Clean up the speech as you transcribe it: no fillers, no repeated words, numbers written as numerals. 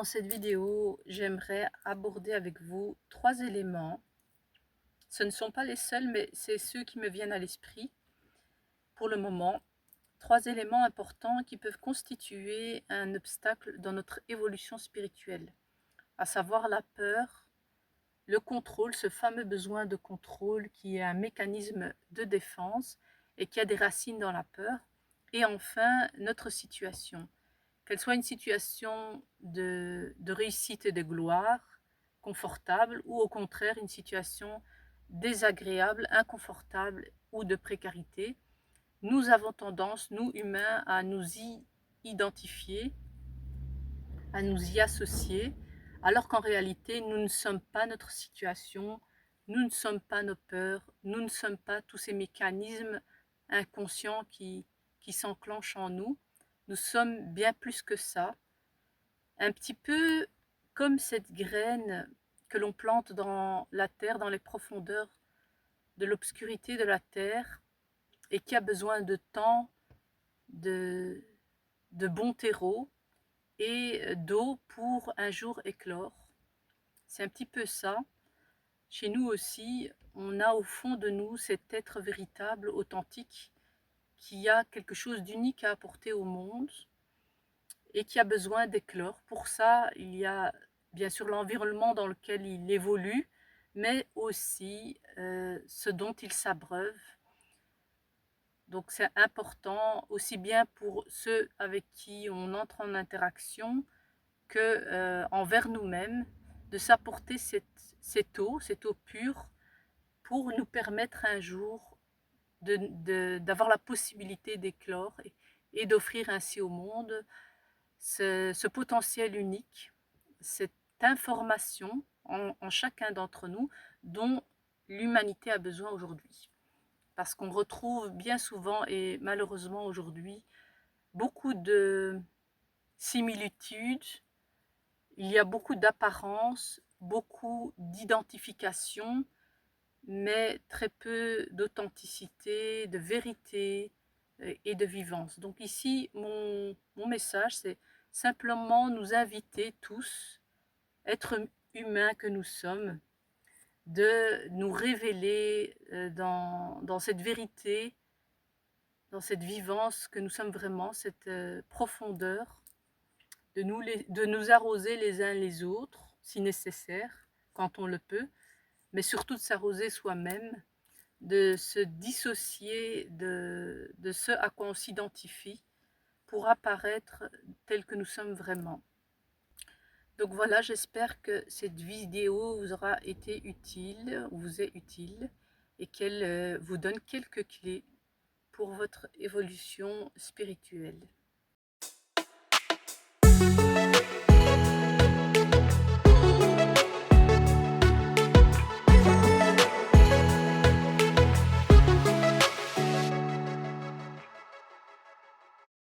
Dans cette vidéo, j'aimerais aborder avec vous 3 éléments. Ce ne sont pas les seuls, mais c'est ceux qui me viennent à l'esprit pour le moment. 3 éléments importants qui peuvent constituer un obstacle dans notre évolution spirituelle, à savoir la peur, le contrôle, ce fameux besoin de contrôle qui est un mécanisme de défense et qui a des racines dans la peur, et enfin notre situation. Qu'elle soit une situation de réussite et de gloire, confortable, ou au contraire une situation désagréable, inconfortable ou de précarité, nous avons tendance, nous humains, à nous y identifier, à nous y associer, alors qu'en réalité, nous ne sommes pas notre situation, nous ne sommes pas nos peurs, nous ne sommes pas tous ces mécanismes inconscients qui s'enclenchent en nous. Nous sommes bien plus que ça, un petit peu comme cette graine que l'on plante dans la terre, dans les profondeurs de l'obscurité de la terre, et qui a besoin de temps, de, de bon terreau et d'eau pour un jour éclore. C'est un petit peu ça. Chez nous aussi, on a au fond de nous cet être véritable, authentique, qui a quelque chose d'unique à apporter au monde et qui a besoin d'éclore. Pour ça, il y a bien sûr l'environnement dans lequel il évolue, mais aussi ce dont il s'abreuve. Donc c'est important aussi bien pour ceux avec qui on entre en interaction que envers nous-mêmes, de s'apporter cette eau pure pour nous permettre un jour d'avoir la possibilité d'éclore et d'offrir ainsi au monde ce potentiel unique, cette information en chacun d'entre nous dont l'humanité a besoin aujourd'hui. Parce qu'on retrouve bien souvent, et malheureusement aujourd'hui, beaucoup de similitudes, il y a beaucoup d'apparence, beaucoup d'identification, mais très peu d'authenticité, de vérité et de vivance. Donc ici, mon message, c'est simplement nous inviter tous, êtres humains que nous sommes, de nous révéler dans cette vérité, dans cette vivance que nous sommes vraiment, cette profondeur, de nous arroser les uns les autres, si nécessaire, quand on le peut, mais surtout de s'arroser soi-même, de se dissocier de ce à quoi on s'identifie pour apparaître tel que nous sommes vraiment. Donc voilà, j'espère que cette vidéo vous aura été utile, ou vous est utile, et qu'elle vous donne quelques clés pour votre évolution spirituelle.